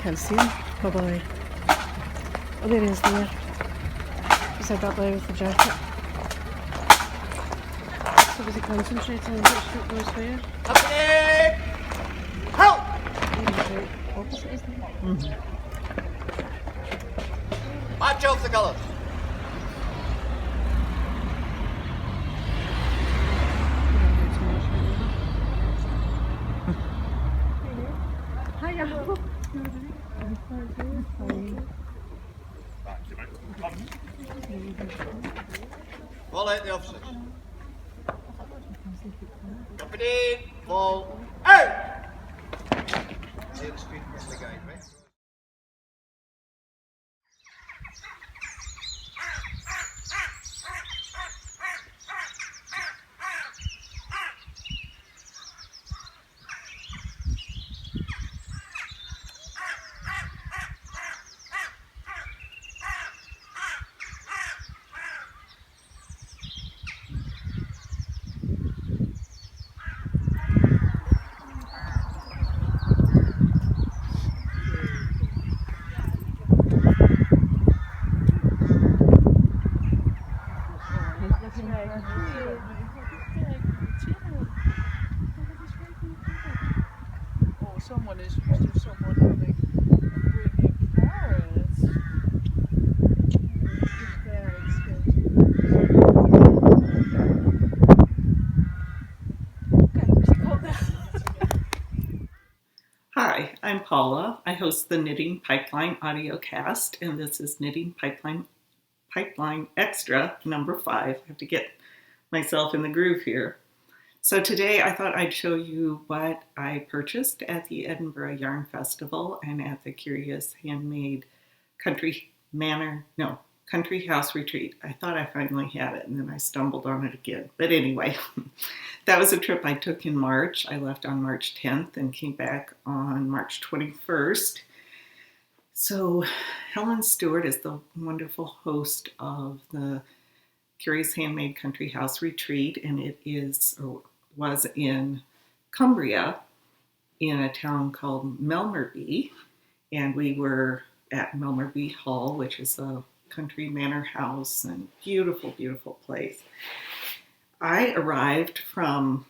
Can't see him. Probably. Oh, there he is there. Just had that there with the jacket. So was he concentrating on which foot goes where? Up there! Help! Opposite, isn't it? March off the colours. Fall out the officers. Company, fall out! See the street, Mr. Guide, right? Oh, someone is used to someone having bringing carrots. Hi, I'm Paula. I host the Knitting Pipeline audiocast, and this is Knitting Pipeline Extra number 5. I have to get myself in the groove here. So today I thought I'd show you what I purchased at the Edinburgh Yarn Festival and at the Curious Handmade Country House Retreat. I thought I finally had it, and then I stumbled on it again. But anyway, that was a trip I took in March. I left on March 10th and came back on March 21st. So Helen Stewart is the wonderful host of the Curious Handmade Country House Retreat, and it was in Cumbria in a town called Melmerby, and we were at Melmerby Hall, which is a country manor house and beautiful, beautiful place. I arrived from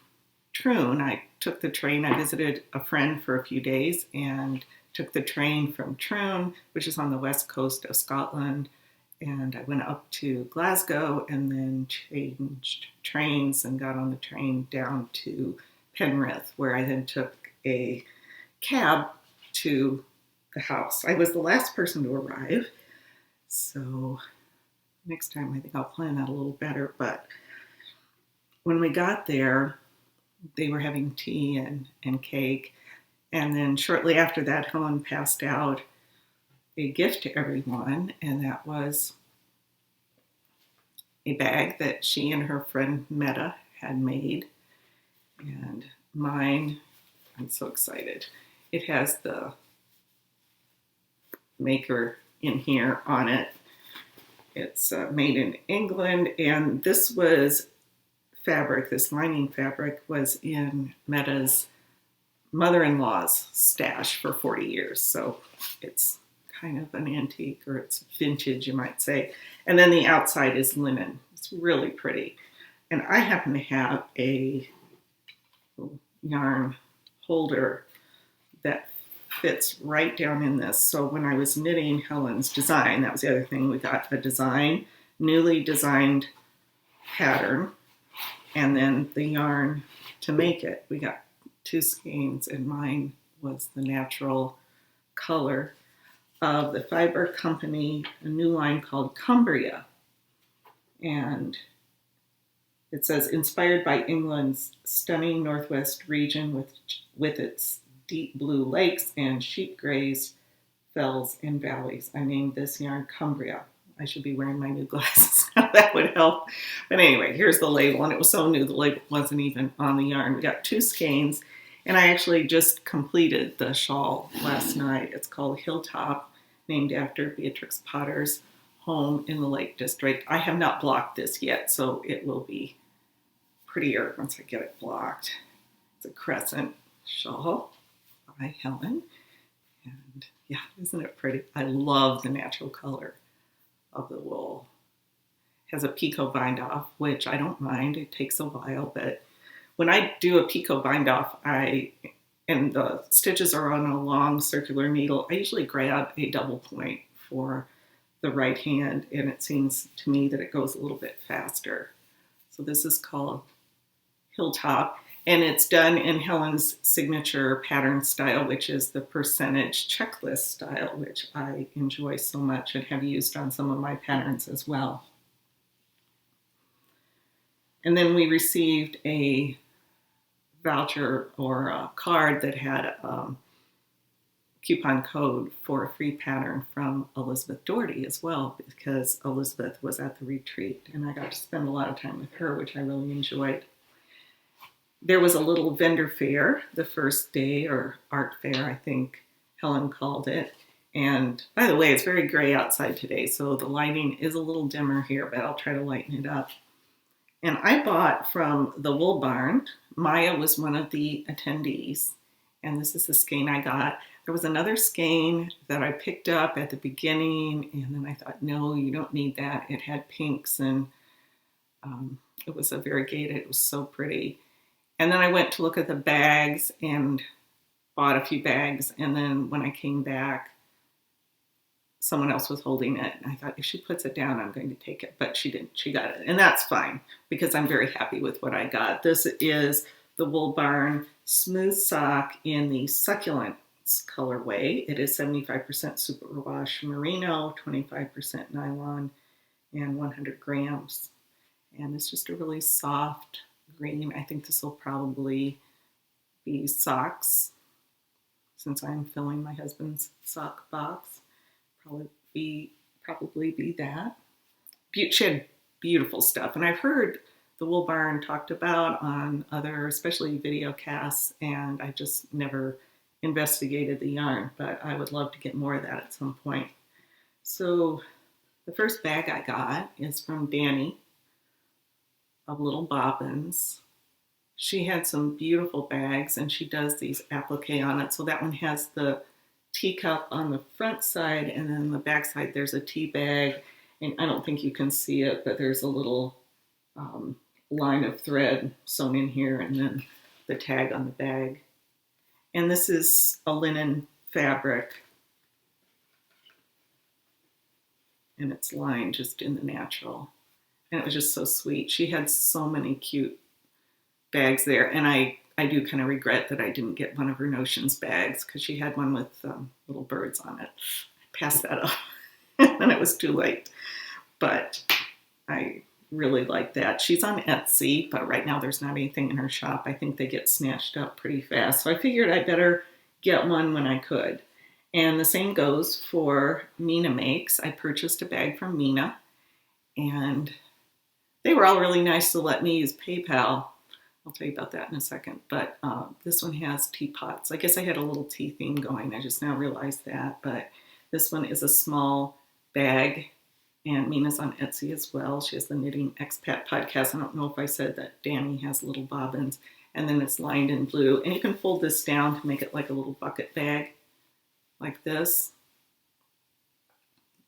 Troon. I took the train. I visited a friend for a few days and took the train from Troon, which is on the west coast of Scotland, and I went up to Glasgow and then changed trains and got on the train down to Penrith, where I then took a cab to the house. I was the last person to arrive, so next time I think I'll plan that a little better. But when we got there, they were having tea and cake, and then shortly after that, Helen passed out a gift to everyone, and that was a bag that she and her friend Meta had made. And mine, I'm so excited. It has the maker in here on it. It's made in England, and this was fabric, this lining fabric was in Meta's mother-in-law's stash for 40 years. So it's kind of an antique, or it's vintage, you might say. And then the outside is linen. It's really pretty. And I happen to have a yarn holder that fits right down in this. So when I was knitting Helen's design, that was the other thing, we got a design, newly designed pattern, and then the yarn to make it. We got 2 skeins, and mine was the natural color of the fiber company, a new line called Cumbria. And it says, inspired by England's stunning northwest region with its deep blue lakes and sheep grazed fells and valleys. I named this yarn Cumbria. I should be wearing my new glasses now. That would help. But anyway, here's the label, and it was so new the label wasn't even on the yarn. We got 2 skeins, and I actually just completed the shawl last night. It's called Hilltop, named after Beatrix Potter's home in the Lake District. I have not blocked this yet, so it will be prettier once I get it blocked. It's a crescent shawl by Helen, And yeah, isn't it pretty? I love the natural color of the wool. It has a picot bind off, which I don't mind. It takes a while, but when I do a picot bind off, and the stitches are on a long circular needle, I usually grab a double point for the right hand, and it seems to me that it goes a little bit faster. So this is called Hilltop, and it's done in Helen's signature pattern style, which is the percentage checklist style, which I enjoy so much and have used on some of my patterns as well. And then we received a voucher or a card that had a coupon code for a free pattern from Elizabeth Doherty as well, because Elizabeth was at the retreat and I got to spend a lot of time with her, which I really enjoyed. There was a little vendor fair the first day, or art fair, I think Helen called it. And by the way, it's very gray outside today, so the lighting is a little dimmer here, but I'll try to lighten it up. And I bought from the Wool Barn. Maya was one of the attendees, and this is the skein I got. There was another skein that I picked up at the beginning, and then I thought, no, you don't need that. It had pinks, and it was a variegated. It was so pretty. And then I went to look at the bags and bought a few bags, and then when I came back, someone else was holding it, and I thought, if she puts it down, I'm going to take it, but she didn't. She got it, and that's fine, because I'm very happy with what I got. This is the Wool Barn Smooth Sock in the Succulents colorway. It is 75% superwash merino, 25% nylon, and 100 grams. And it's just a really soft green. I think this will probably be socks, since I'm filling my husband's sock box. Probably be that. She had beautiful stuff, and I've heard the Wool Barn talked about on other, especially video casts, and I just never investigated the yarn, but I would love to get more of that at some point. So the first bag I got is from Danny of Little Bobbins. She had some beautiful bags, and she does these applique on it. So that one has the teacup on the front side, and then the back side there's a tea bag, and I don't think you can see it, but there's a little line of thread sewn in here, and then the tag on the bag. And this is a linen fabric, and it's lined just in the natural, and it was just so sweet. She had so many cute bags there, and I do kind of regret that I didn't get one of her Notions bags, because she had one with little birds on it. I passed that up, and it was too late, but I really like that. She's on Etsy, but right now there's not anything in her shop. I think they get snatched up pretty fast, so I figured I better get one when I could. And the same goes for Mina Makes. I purchased a bag from Mina, and they were all really nice to let me use PayPal. I'll tell you about that in a second, but this one has teapots. I guess I had a little tea theme going. I just now realized that, but this one is a small bag, and Mina's on Etsy as well. She has the Knitting Expat podcast. I don't know if I said that Danny has Little Bobbins, and then it's lined in blue, and you can fold this down to make it like a little bucket bag, like this,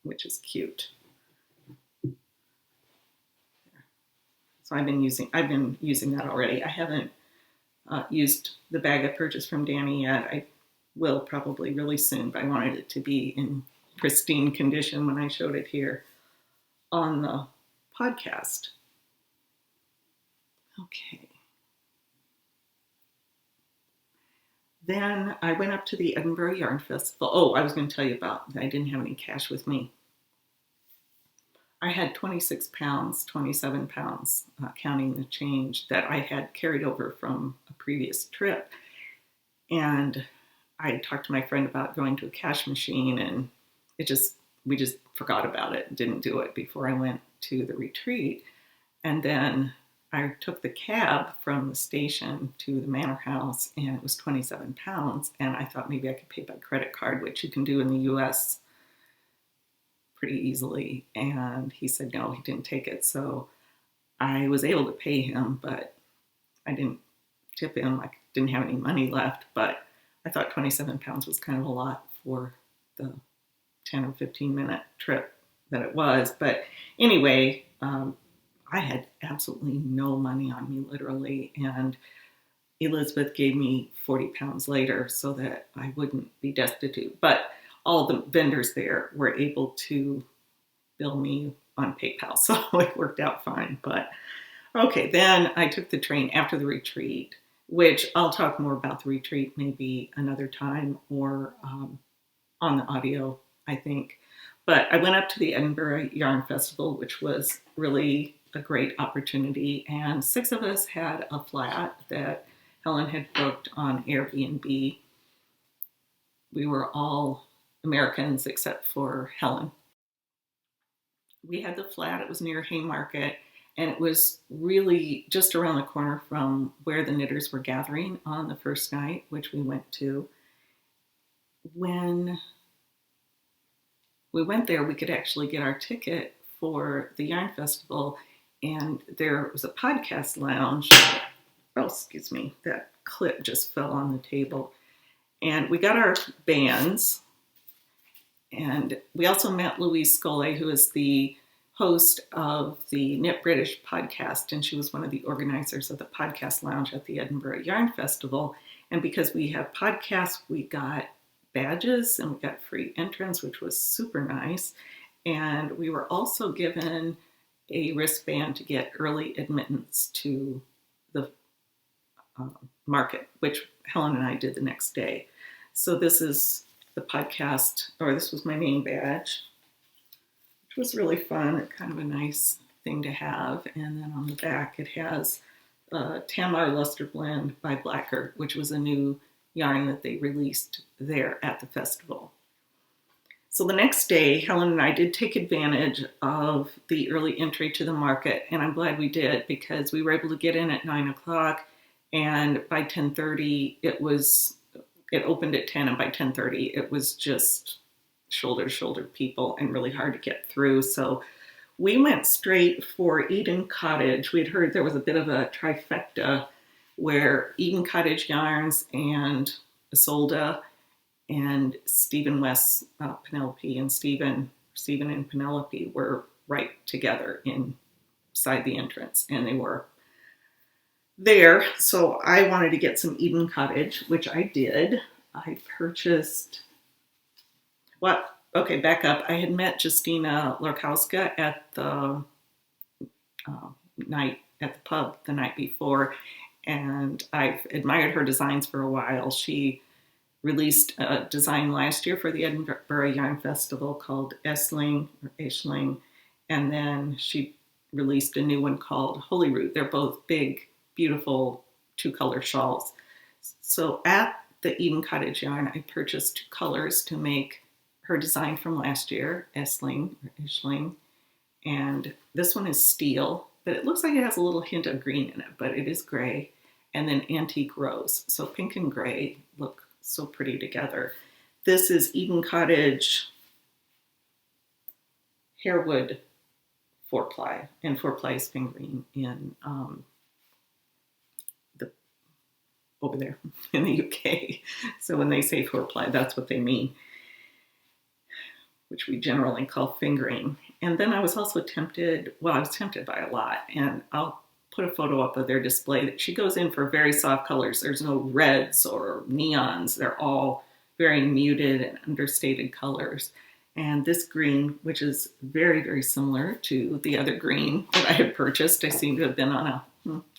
which is cute. So I've been using that already. I haven't used the bag I purchased from Danny yet. I will probably really soon, but I wanted it to be in pristine condition when I showed it here on the podcast. Okay. Then I went up to the Edinburgh Yarn Festival. Oh, I was going to tell you about, I didn't have any cash with me. I had 26 pounds, 27 pounds, counting the change that I had carried over from a previous trip. And I talked to my friend about going to a cash machine, and we just forgot about it, didn't do it before I went to the retreat. And then I took the cab from the station to the manor house, and it was 27 pounds. And I thought maybe I could pay by credit card, which you can do in the US pretty easily. And he said no, he didn't take it. So I was able to pay him, but I didn't tip him. I didn't have any money left, but I thought 27 pounds was kind of a lot for the 10 or 15 minute trip that it was. But anyway, I had absolutely no money on me, literally, and Elizabeth gave me 40 pounds later so that I wouldn't be destitute. But all the vendors there were able to bill me on PayPal, so it worked out fine. But okay, then I took the train after the retreat, which I'll talk more about the retreat maybe another time, or on the audio, I think. But I went up to the Edinburgh Yarn Festival, which was really a great opportunity. And 6 of us had a flat that Helen had booked on Airbnb. We were all Americans except for Helen. We had the flat, it was near Haymarket, and it was really just around the corner from where the knitters were gathering on the first night, which we went to. When we went there, we could actually get our ticket for the Yarn Festival, and there was a podcast lounge. Oh, excuse me, that clip just fell on the table. And we got our bands, and we also met Louise Scully, who is the host of the Knit British podcast, and she was one of the organizers of the podcast lounge at the Edinburgh Yarn Festival. And because we have podcasts, we got badges and we got free entrance, which was super nice. And we were also given a wristband to get early admittance to the market, which Helen and I did the next day. So this is the podcast, or this was my name badge, which was really fun, kind of a nice thing to have. And then on the back, it has Tamar Luster Blend by Blacker, which was a new yarn that they released there at the festival. So the next day, Helen and I did take advantage of the early entry to the market, and I'm glad we did, because we were able to get in at 9 o'clock, and by 10:30, it opened at 10, and by 10:30, it was just shoulder to shoulder people and really hard to get through. So we went straight for Eden Cottage. We'd heard there was a bit of a trifecta where Eden Cottage Yarns and Isolde and Stephen West, Penelope, and Stephen and Penelope were right together inside the entrance, and they were there. So I wanted to get some Eden Cottage, which I did. I purchased, back up. I had met Justina Lorkowska at the night at the pub the night before, and I've admired her designs for a while. She released a design last year for the Edinburgh Yarn Festival called Essling, and then she released a new one called Holy Root. They're both big, beautiful 2-color shawls. So at the Eden Cottage Yarn, I purchased 2 colors to make her design from last year, Essling, and this one is steel, but it looks like it has a little hint of green in it, but it is gray, and then Antique Rose. So pink and gray look so pretty together. This is Eden Cottage Harewood 4-ply, and 4-ply is fingering in over there in the UK. So when they say 4-ply, that's what they mean, which we generally call fingering. And then I was also tempted by a lot, and I'll put a photo up of their display, that she goes in for very soft colors. There's no reds or neons. They're all very muted and understated colors. And this green, which is very, very similar to the other green that I had purchased, I seem to have been on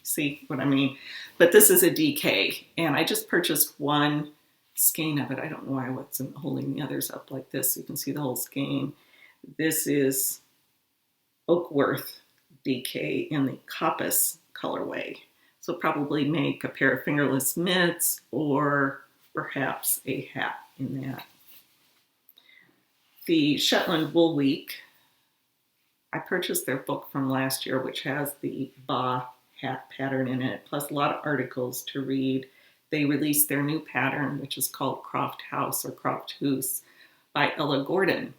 see what I mean? But this is a DK, and I just purchased one skein of it. I don't know why I wasn't holding the others up like this so you can see the whole skein. This is Oakworth DK in the Coppice colorway. So probably make a pair of fingerless mitts or perhaps a hat in that. The Shetland Wool Week, I purchased their book from last year, which has the Ba hat pattern in it, plus a lot of articles to read. They released their new pattern, which is called Croft House or Croft Hoose by Ella Gordon.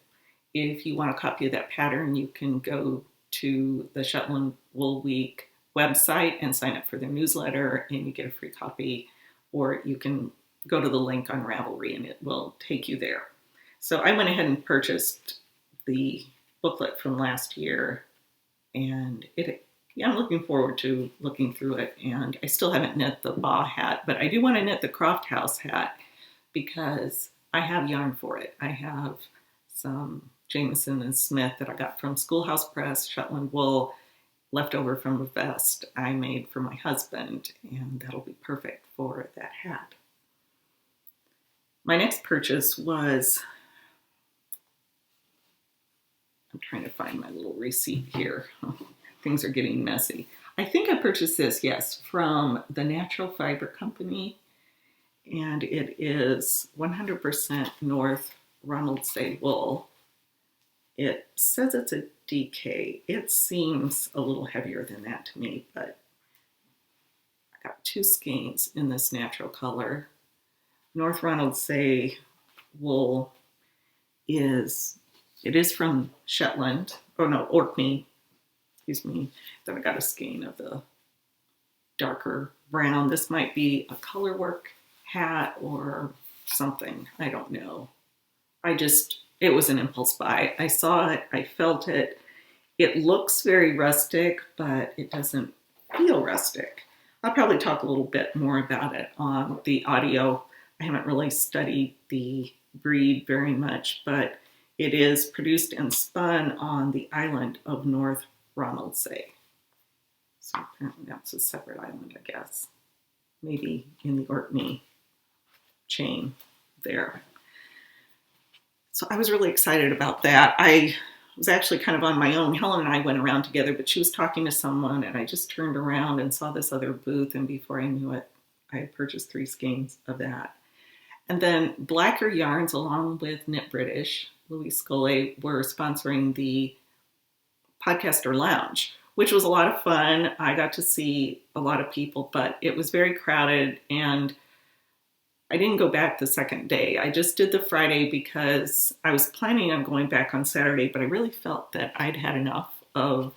If you want a copy of that pattern, you can go to the Shetland Wool Week website and sign up for their newsletter, and you get a free copy, or you can go to the link on Ravelry and it will take you there. So I went ahead and purchased the booklet from last year, and I'm looking forward to looking through it. And I still haven't knit the Ba hat, but I do want to knit the Croft House hat because I have yarn for it. I have some Jameson and Smith that I got from Schoolhouse Press, Shetland wool, left over from a vest I made for my husband, and that'll be perfect for that hat. My next purchase was, I'm trying to find my little receipt here. Things are getting messy. I think I purchased this, yes, from the Natural Fiber Company, and it is 100% North Ronaldsay wool. It says it's a DK. It seems a little heavier than that to me, but I got 2 skeins in this natural color. North Ronaldsay wool is from Shetland. Oh no, Orkney. Excuse me. Then I got a skein of the darker brown. This might be a color work hat or something. I don't know. It was an impulse buy. I saw it, I felt it. It looks very rustic, but it doesn't feel rustic. I'll probably talk a little bit more about it on the audio. I haven't really studied the breed very much, but it is produced and spun on the island of North Ronaldsay. So apparently that's a separate island, I guess. Maybe in the Orkney chain there. So I was really excited about that. I was actually kind of on my own. Helen and I went around together, but she was talking to someone, and I just turned around and saw this other booth, and before I knew it, I had purchased 3 skeins of that. And then Blacker Yarns, along with Knit British, Louise Scully, were sponsoring the Podcaster Lounge, which was a lot of fun. I got to see a lot of people, but it was very crowded, and I didn't go back the second day. I just did the Friday because I was planning on going back on Saturday, but I really felt that I'd had enough of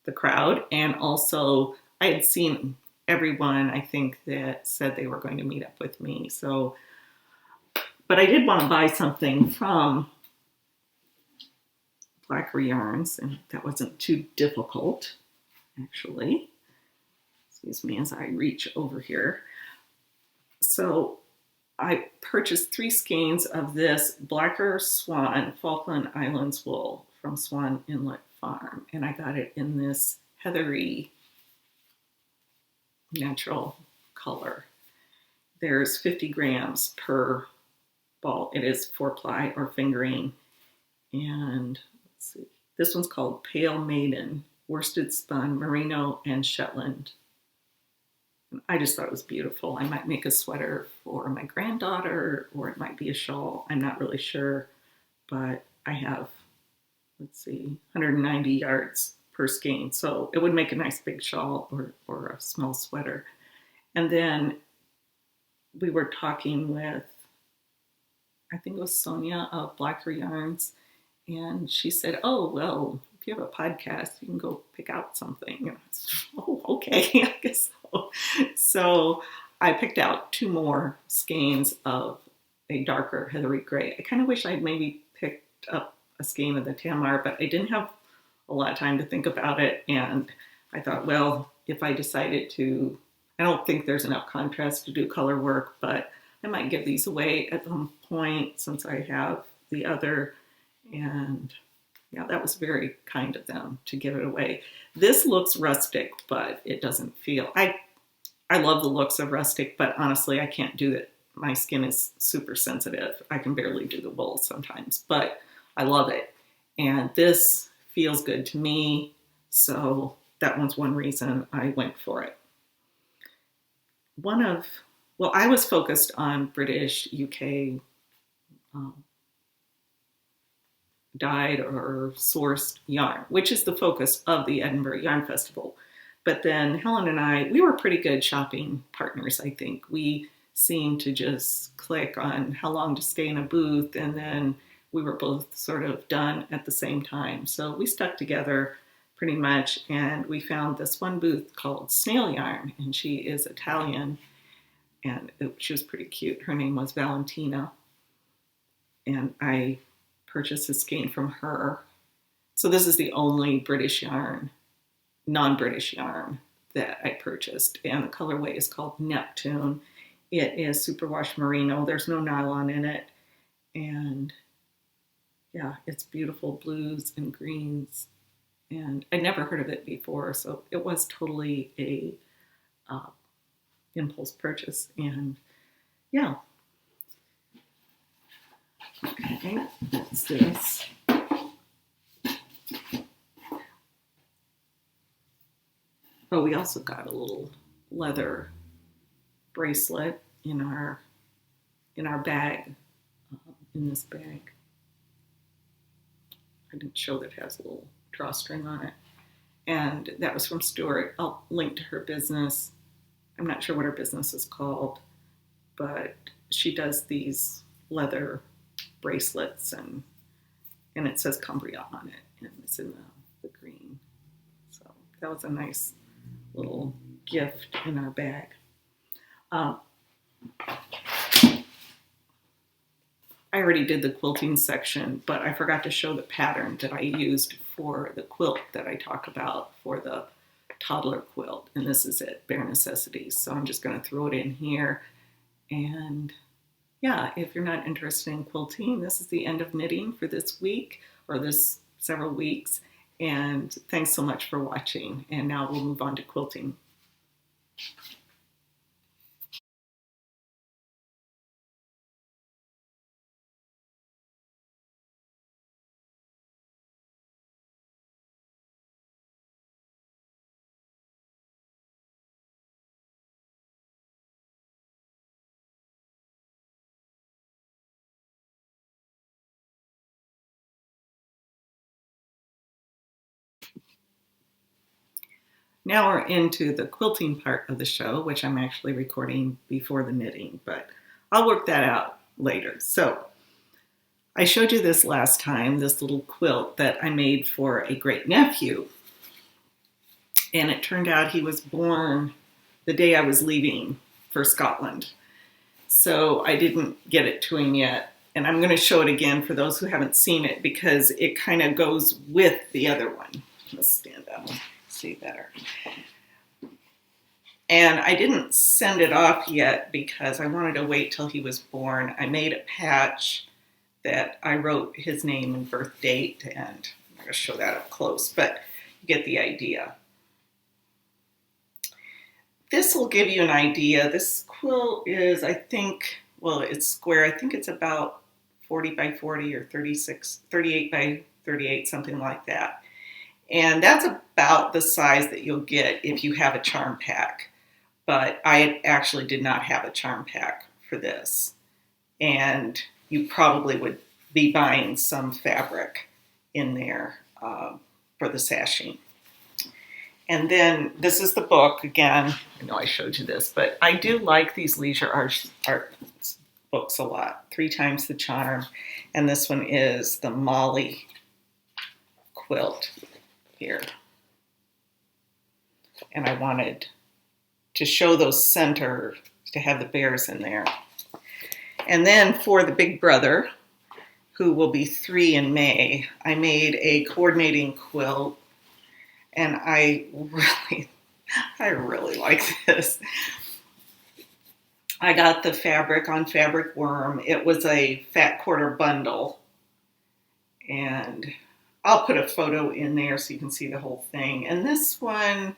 the crowd. And also I had seen everyone, I think, that said they were going to meet up with me. So, but I did want to buy something from Blacker Yarns, and that wasn't too difficult, actually. Excuse me as I reach over here. So I purchased 3 skeins of this Blacker Swan Falkland Islands wool from Swan Inlet Farm, and I got it in this heathery natural color. There's 50 grams per ball. It is 4-ply or fingering, and let's see. This one's called Pale Maiden, worsted spun, merino, and Shetland. I just thought it was beautiful. I might make a sweater for my granddaughter, or it might be a shawl. I'm not really sure, but I have, let's see, 190 yards per skein. So it would make a nice big shawl or a small sweater. And then we were talking with, I think it was Sonia of Blacker Yarns, and she said, oh, well, if you have a podcast, you can go pick out something. And I was, oh, okay, I guess so. So I picked out 2 more skeins of a darker heathery gray. I kind of wish I'd maybe picked up a skein of the Tamar, but I didn't have a lot of time to think about it. And I thought, well, if I decided to, I don't think there's enough contrast to do color work, but I might give these away at some point since I have the other. And yeah, that was very kind of them to give it away. This looks rustic, but it doesn't feel, I love the looks of rustic, but honestly, I can't do it. My skin is super sensitive. I can barely do the wool sometimes, but I love it. And this feels good to me. So that one's one reason I went for it. I was focused on British, UK, dyed or sourced yarn, which is the focus of the Edinburgh Yarn Festival. But then Helen and I, we were pretty good shopping partners, I think. We seemed to just click on how long to stay in a booth, and then we were both sort of done at the same time. So we stuck together pretty much, and we found this one booth called Snail Yarn, and she is Italian, and she was pretty cute. Her name was Valentina. and I purchased this skein from her. So this is the only British yarn, non-British yarn that I purchased, and the colorway is called Neptune. It is superwash merino. There's no nylon in it, and yeah, it's beautiful blues and greens, and I'd never heard of it before, so it was totally a impulse purchase, and yeah. Okay, that's this. Oh, we also got a little leather bracelet in our bag, in this bag. I didn't show that it has a little drawstring on it. And that was from Stuart. I'll link to her business. I'm not sure what her business is called, but she does these leather bracelets, and it says Cumbria on it, and it's in the green. So that was a nice little gift in our bag. I already did the quilting section, but I forgot to show the pattern that I used for the quilt that I talk about for the Toddler quilt, and this is it, Bare Necessities. So I'm just going to throw it in here, and yeah, if you're not interested in quilting, this is the end of knitting for this week, or this several weeks, and thanks so much for watching, and now we'll move on to quilting. Now we're into the quilting part of the show, which I'm actually recording before the knitting, but I'll work that out later. So I showed you this last time, this little quilt that I made for a great nephew. And it turned out he was born the day I was leaving for Scotland. So I didn't get it to him yet. And I'm going to show it again for those who haven't seen it, because it kind of goes with the other one. Let's stand up, see better. And I didn't send it off yet because I wanted to wait till he was born. I made a patch that I wrote his name and birth date, and I'm not going to show that up close, but you get the idea. This will give you an idea. This quilt is, I think, well, it's square. I think it's about 40 by 40 or 38 by 38, something like that. And that's about the size that you'll get if you have a charm pack. But I actually did not have a charm pack for this. And you probably would be buying some fabric in there for the sashing. And then this is the book again. I know I showed you this, but I do like these leisure art books a lot. 3 Times the Charm. And this one is the Molly quilt here. And I wanted to show those center, to have the bears in there. And then for the big brother, who will be 3 in May, I made a coordinating quilt. And I really like this. I got the fabric on Fabric Worm. It was a fat quarter bundle. And I'll put a photo in there so you can see the whole thing. And this one,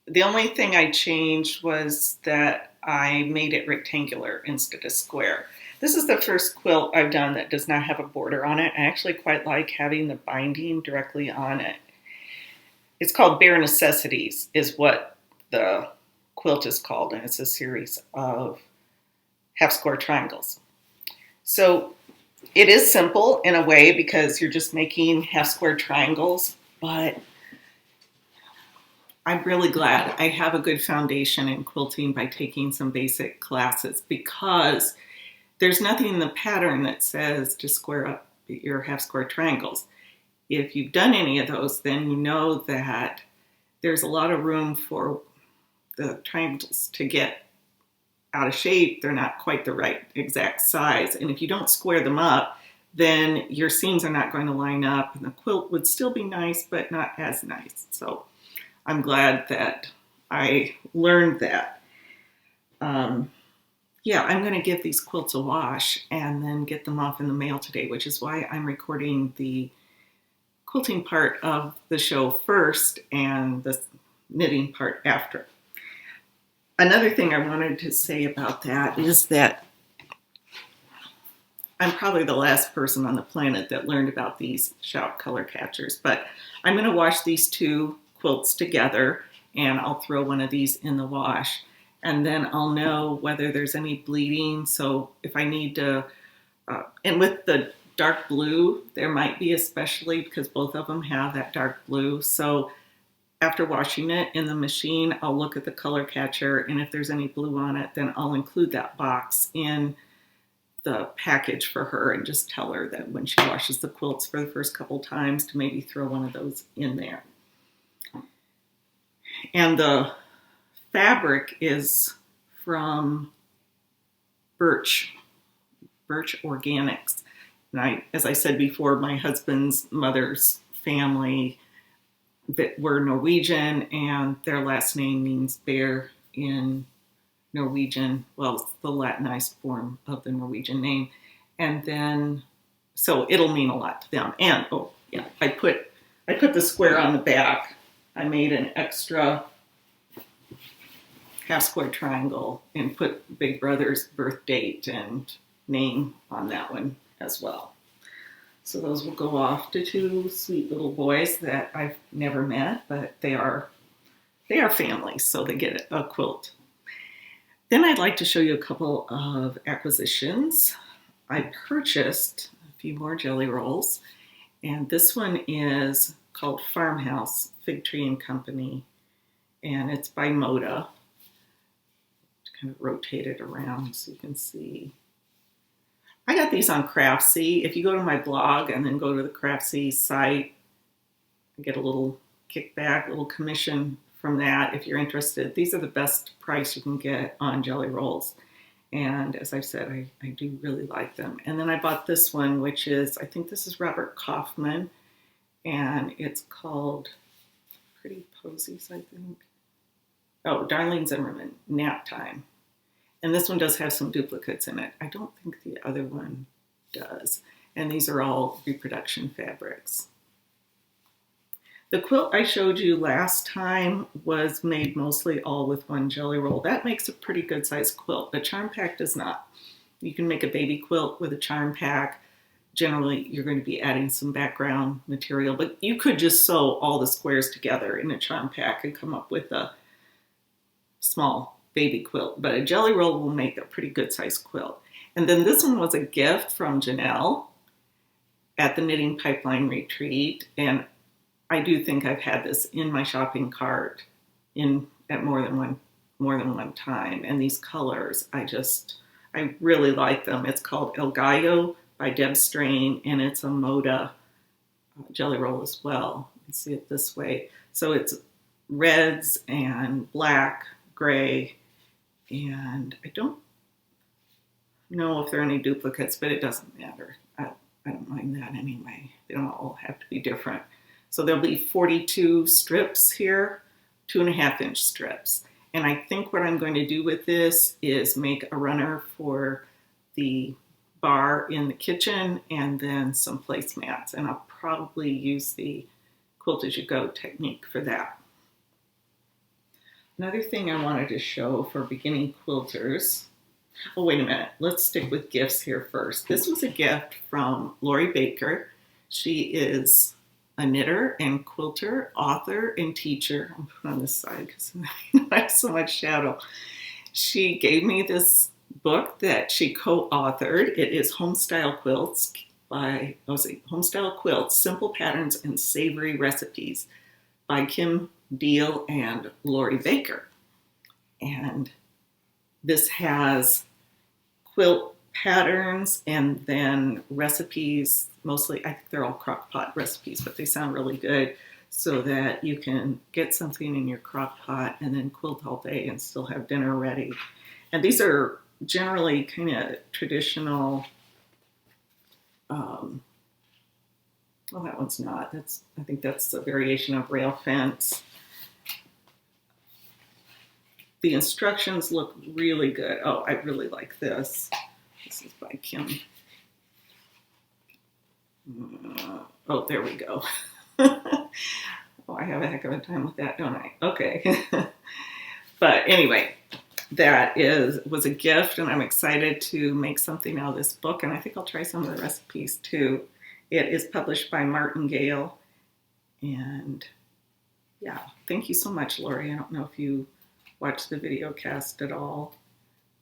the only thing I changed was that I made it rectangular instead of square. This is the first quilt I've done that does not have a border on it. I actually quite like having the binding directly on it. It's called Bare Necessities, is what the quilt is called, and it's a series of half square triangles. So it is simple in a way because you're just making half square triangles, but I'm really glad I have a good foundation in quilting by taking some basic classes, because there's nothing in the pattern that says to square up your half square triangles. If you've done any of those, then you know that there's a lot of room for the triangles to get out of shape. They're not quite the right exact size. And if you don't square them up, then your seams are not going to line up, and the quilt would still be nice, but not as nice. So I'm glad that I learned that. Yeah, I'm going to give these quilts a wash and then get them off in the mail today, which is why I'm recording the quilting part of the show first and the knitting part after. Another thing I wanted to say about that is that I'm probably the last person on the planet that learned about these shout color catchers, but I'm going to wash these two quilts together, and I'll throw one of these in the wash, and then I'll know whether there's any bleeding. So if I need to, and with the dark blue, there might be, especially because both of them have that dark blue. So after washing it in the machine, I'll look at the color catcher, and if there's any blue on it, then I'll include that box in the package for her and just tell her that when she washes the quilts for the first couple times to maybe throw one of those in there. And the fabric is from Birch Organics. And as I said before, my husband's mother's family that were Norwegian, and their last name means bear in Norwegian. Well, it's the Latinized form of the Norwegian name. And then, so it'll mean a lot to them. And, oh yeah, I put the square on the back. I made an extra half square triangle and put Big Brother's birth date and name on that one as well. So those will go off to two sweet little boys that I've never met, but they are family, so they get a quilt. Then I'd like to show you a couple of acquisitions. I purchased a few more jelly rolls, and this one is called Farmhouse Fig Tree and Company, and it's by Moda. Kind of rotate it around so you can see. I got these on Craftsy. If you go to my blog and then go to the Craftsy site, I get a little kickback, a little commission from that if you're interested. These are the best price you can get on jelly rolls. And as I've said, I do really like them. And then I bought this one, which is, I think this is Robert Kaufman, and it's called Pretty Posies, I think. Oh, Darlene Zimmerman, Nap Time. And this one does have some duplicates in it. I don't think the other one does. And these are all reproduction fabrics. The quilt I showed you last time was made mostly all with one jelly roll. That makes a pretty good sized quilt. The charm pack does not. You can make a baby quilt with a charm pack. Generally, you're going to be adding some background material, but you could just sew all the squares together in a charm pack and come up with a small baby quilt, but a jelly roll will make a pretty good sized quilt. And then this one was a gift from Janelle at the Knitting Pipeline Retreat, and I do think I've had this in my shopping cart at more than one time. And these colors, I really like them. It's called El Gallo by Deb Strain, and it's a Moda jelly roll as well. You can see it this way. So it's reds and black, gray, and I don't know if there are any duplicates, but it doesn't matter. I don't mind that anyway. They don't all have to be different. So there'll be 42 strips here, 2.5-inch strips. And I think what I'm going to do with this is make a runner for the bar in the kitchen and then some placemats. And I'll probably use the quilt as you go technique for that. Another thing I wanted to show for beginning quilters. Oh, wait a minute. Let's stick with gifts here first. This was a gift from Lori Baker. She is a knitter and quilter, author, and teacher. I'll put on this side because I have so much shadow. She gave me this book that she co-authored. It is Homestyle Quilts Homestyle Quilts, Simple Patterns and Savory Recipes by Kim Deal and Lori Baker. And this has quilt patterns and then recipes. Mostly, I think they're all crock pot recipes, but they sound really good so that you can get something in your crock pot and then quilt all day and still have dinner ready. And these are generally kind of traditional. Well, that one's not. I think that's a variation of rail fence. The instructions look really good. Oh, I really like this. This is by Kim. Oh, there we go. Oh, I have a heck of a time with that, don't I? Okay. But anyway, that was a gift, and I'm excited to make something out of this book, and I think I'll try some of the recipes too. It is published by Martingale, and yeah, thank you so much, Lori. I don't know if you watched the video cast at all,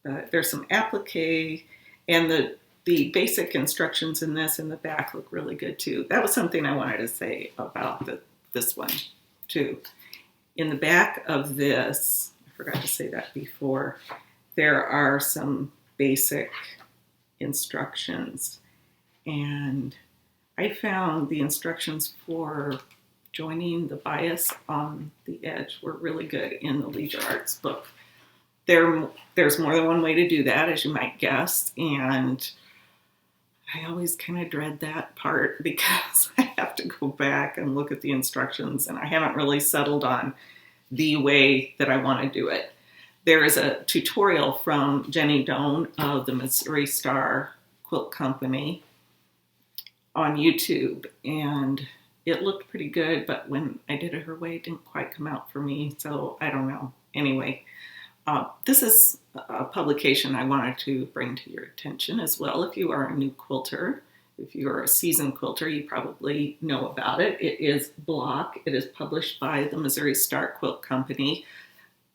but there's some applique, and the basic instructions in this in the back look really good too. That was something I wanted to say about this one too. In the back of this, I forgot to say that before, there are some basic instructions, and I found the instructions for joining the bias on the edge were really good in the Leisure Arts book. There's more than one way to do that, as you might guess, and I always kind of dread that part because I have to go back and look at the instructions, and I haven't really settled on the way that I want to do it. There is a tutorial from Jenny Doan of the Missouri Star Quilt Company on YouTube, and it looked pretty good, but when I did it her way, it didn't quite come out for me, so I don't know. Anyway, this is a publication I wanted to bring to your attention as well. If you are a new quilter, if you're a seasoned quilter, you probably know about it. It is block. It is published by the Missouri Star Quilt Company.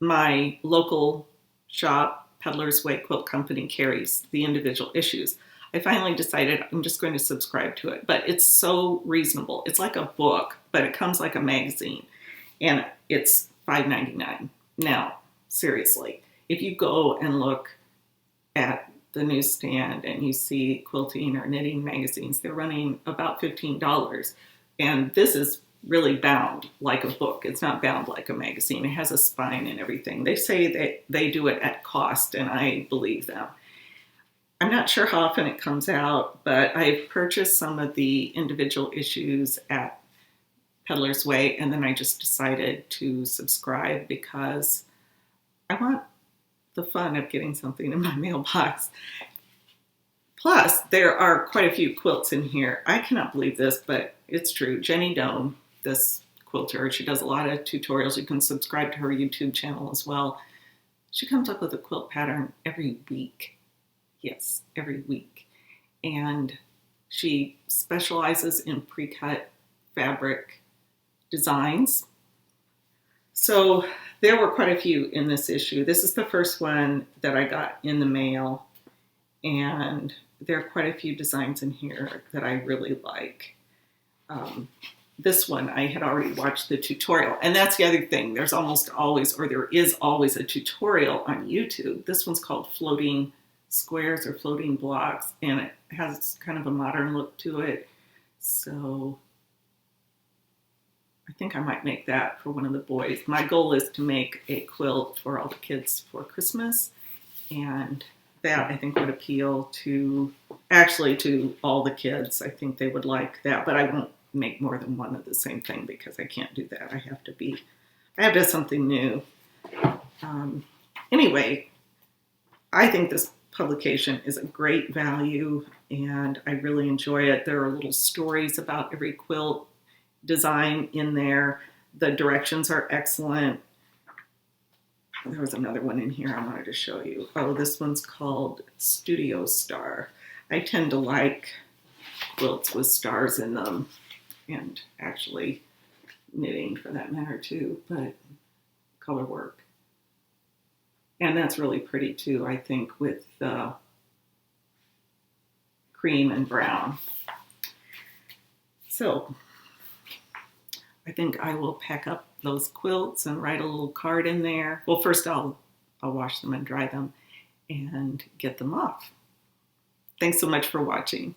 My local shop, Peddler's Way Quilt Company, carries the individual issues. I finally decided I'm just going to subscribe to it, but it's so reasonable. It's like a book, but it comes like a magazine, and it's $5.99. Now, seriously, if you go and look at the newsstand and you see quilting or knitting magazines, they're running about $15. And this is really bound like a book. It's not bound like a magazine. It has a spine and everything. They say that they do it at cost, and I believe them. I'm not sure how often it comes out, but I've purchased some of the individual issues at Peddler's Way, and then I just decided to subscribe because I want the fun of getting something in my mailbox. Plus, there are quite a few quilts in here. I cannot believe this, but it's true. Jenny Doan, this quilter, she does a lot of tutorials. You can subscribe to her YouTube channel as well. She comes up with a quilt pattern every week. Yes, every week. And she specializes in pre-cut fabric designs. So there were quite a few in this issue. This is the first one that I got in the mail, and there are quite a few designs in here that I really like. This one, I had already watched the tutorial, and that's the other thing. There's almost always, or there is always, a tutorial on YouTube. This one's called Floating Squares or Floating Blocks, and it has kind of a modern look to it. So I think I might make that for one of the boys. My goal is to make a quilt for all the kids for Christmas, and that I think would appeal to, actually to all the kids. I think they would like that, but I won't make more than one of the same thing because I can't do that. I have to have something new. Anyway, I think this publication is a great value, and I really enjoy it. There are little stories about every quilt design in there. The directions are excellent. There was another one in here I wanted to show you. Oh, this one's called Studio Star. I tend to like quilts with stars in them, and actually knitting for that matter too, but color work. And that's really pretty too, I think, with cream and brown. So I think I will pack up those quilts and write a little card in there. Well, first I'll wash them and dry them and get them off. Thanks so much for watching.